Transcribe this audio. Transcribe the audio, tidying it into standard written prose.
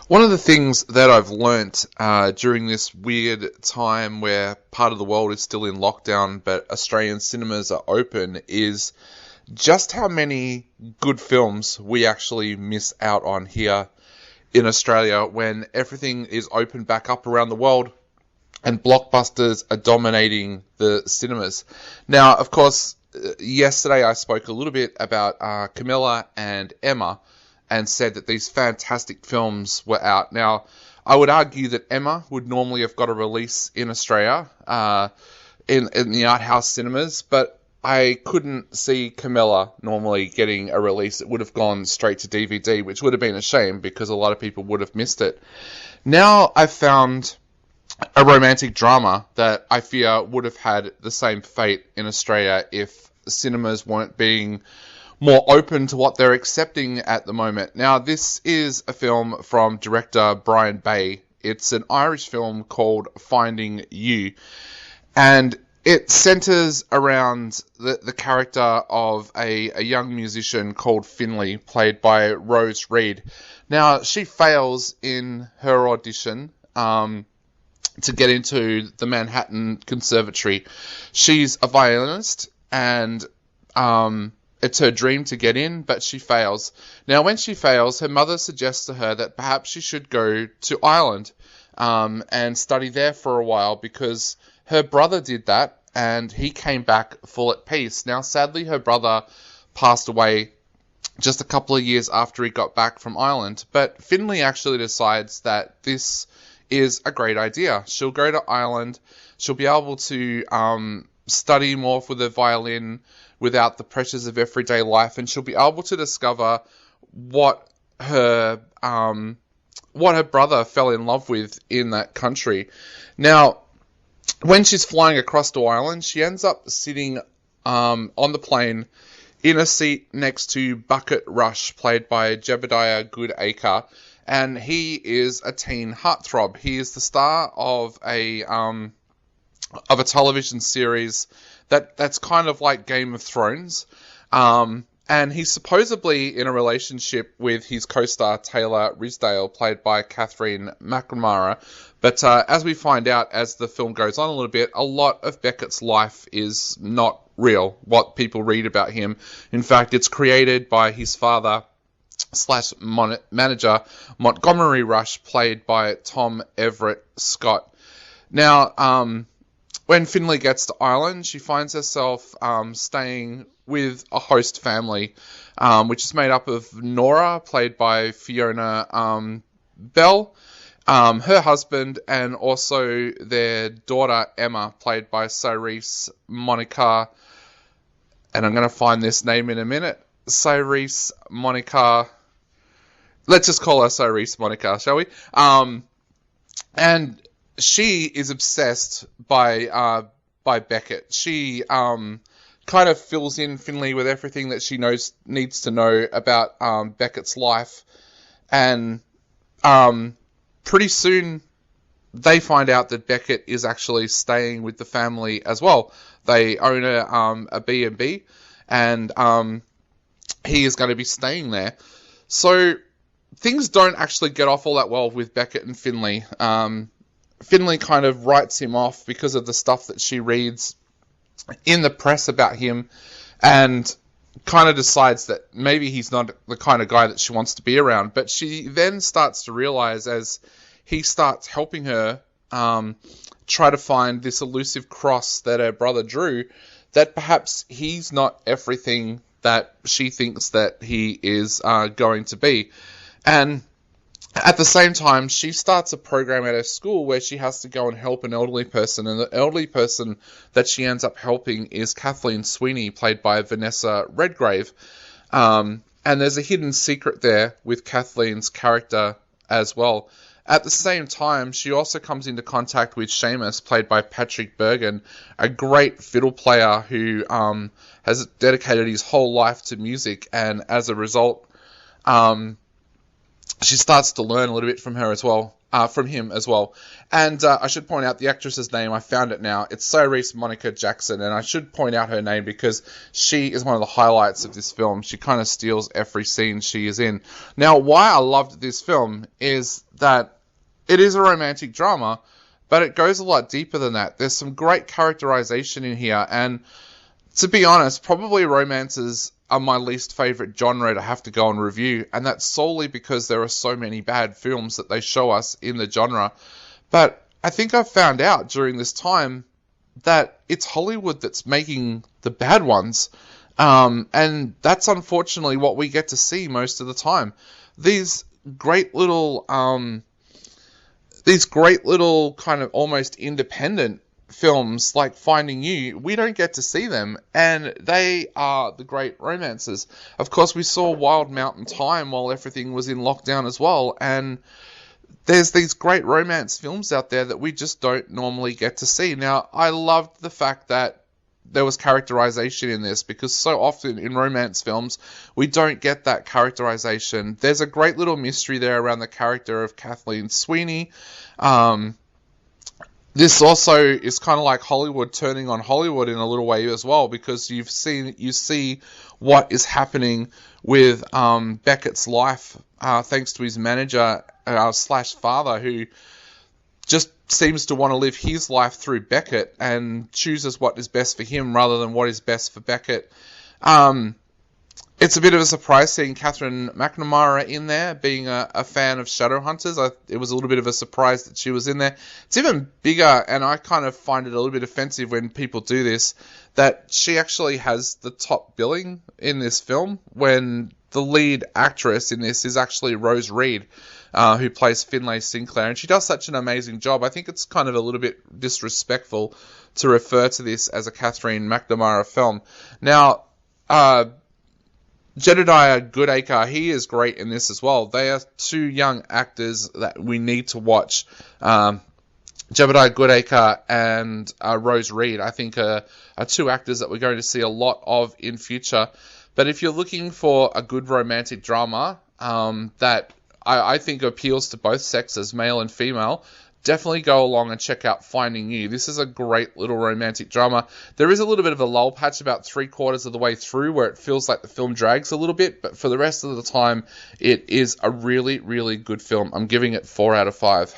One of the things that I've learnt during this weird time where part of the world is still in lockdown but Australian cinemas are open is just how many good films we actually miss out on here in Australia when everything is open back up around the world and blockbusters are dominating the cinemas. Now, of course, yesterday I spoke a little bit about Camilla and Emma and said that these fantastic films were out. Now, I would argue that Emma would normally have got a release in Australia, in the art house cinemas, but I couldn't see Camilla normally getting a release. It would have gone straight to DVD, which would have been a shame because a lot of people would have missed it. Now I've found a romantic drama that I fear would have had the same fate in Australia if cinemas weren't being more open to what they're accepting at the moment. Now, this is a film from director Brian Bay. It's an Irish film called Finding You, and it centres around the character of a young musician called Finley, played by Rose Reid. Now, she fails in her audition to get into the Manhattan Conservatory. She's a violinist, and it's her dream to get in, but she fails. Now, when she fails, her mother suggests to her that perhaps she should go to Ireland and study there for a while because her brother did that and he came back full at peace. Now, sadly, her brother passed away just a couple of years after he got back from Ireland, but Finley actually decides that this is a great idea. She'll go to Ireland, she'll be able to study more for the violin without the pressures of everyday life, and she'll be able to discover what her brother fell in love with in that country. Now, when she's flying across to Ireland, she ends up sitting on the plane in a seat next to Bucket Rush, played by Jebediah Goodacre, and he is a teen heartthrob. He is the star of a television series that's kind of like Game of Thrones. And he's supposedly in a relationship with his co-star Taylor Risdale, played by Catherine McNamara. But as we find out as the film goes on a little bit, a lot of Beckett's life is not real, what people read about him. In fact, it's created by his father slash manager, Montgomery Rush, played by Tom Everett Scott. Now, when Finley gets to Ireland, she finds herself staying with a host family, which is made up of Nora, played by Fiona Bell, her husband, and also their daughter Emma, played by Cyrese Monica, and I'm going to find this name in a minute, Cyrese Monica, let's just call her Cyrese Monica, shall we? And she is obsessed by Beckett. She kind of fills in Finley with everything that she needs to know about Beckett's life, and pretty soon they find out that Beckett is actually staying with the family as well. They own a B&B, and he is going to be staying there. So things don't actually get off all that well with Beckett and Finley. Finley kind of writes him off because of the stuff that she reads in the press about him, and kind of decides that maybe he's not the kind of guy that she wants to be around. But she then starts to realize, as he starts helping her try to find this elusive cross that her brother drew, that perhaps he's not everything that she thinks that he is going to be. And at the same time, she starts a program at her school where she has to go and help an elderly person, and the elderly person that she ends up helping is Kathleen Sweeney, played by Vanessa Redgrave. And there's a hidden secret there with Kathleen's character as well. At the same time, she also comes into contact with Seamus, played by Patrick Bergin, a great fiddle player who has dedicated his whole life to music, and as a result, she starts to learn a little bit from her as well. from him as well. And I should point out the actress's name. I found it now. It's Cyrese Monica Jackson, and I should point out her name because she is one of the highlights of this film. She kind of steals every scene she is in. Now, why I loved this film is that it is a romantic drama, but it goes a lot deeper than that. There's some great characterization in here, and to be honest, probably romances are my least favourite genre to have to go and review, and that's solely because there are so many bad films that they show us in the genre. But I think I've found out during this time that it's Hollywood that's making the bad ones, and that's unfortunately what we get to see most of the time. These great little kind of almost independent films like Finding You, we don't get to see them, and they are the great romances. Of course, we saw Wild Mountain Thyme while everything was in lockdown as well, and there's these great romance films out there that we just don't normally get to see. Now, I loved the fact that there was characterization in this, because so often in romance films, we don't get that characterization. There's a great little mystery there around the character of Kathleen Sweeney. This also is kind of like Hollywood turning on Hollywood in a little way as well, because you see what is happening with Beckett's life, thanks to his manager slash father, who just seems to want to live his life through Beckett and chooses what is best for him rather than what is best for Beckett. It's a bit of a surprise seeing Catherine McNamara in there, being a fan of Shadowhunters. It was a little bit of a surprise that she was in there. It's even bigger, and I kind of find it a little bit offensive when people do this, that she actually has the top billing in this film, when the lead actress in this is actually Rose Reed, who plays Finlay Sinclair, and she does such an amazing job. I think it's kind of a little bit disrespectful to refer to this as a Catherine McNamara film. Now, Jedediah Goodacre, he is great in this as well. They are two young actors that we need to watch. Jedediah Goodacre and Rose Reed, I think, are two actors that we're going to see a lot of in future. But if you're looking for a good romantic drama that I think appeals to both sexes, male and female, definitely go along and check out Finding You. This is a great little romantic drama. There is a little bit of a lull patch about 3/4 of the way through where it feels like the film drags a little bit, but for the rest of the time, it is a really, really good film. I'm giving it 4 out of 5.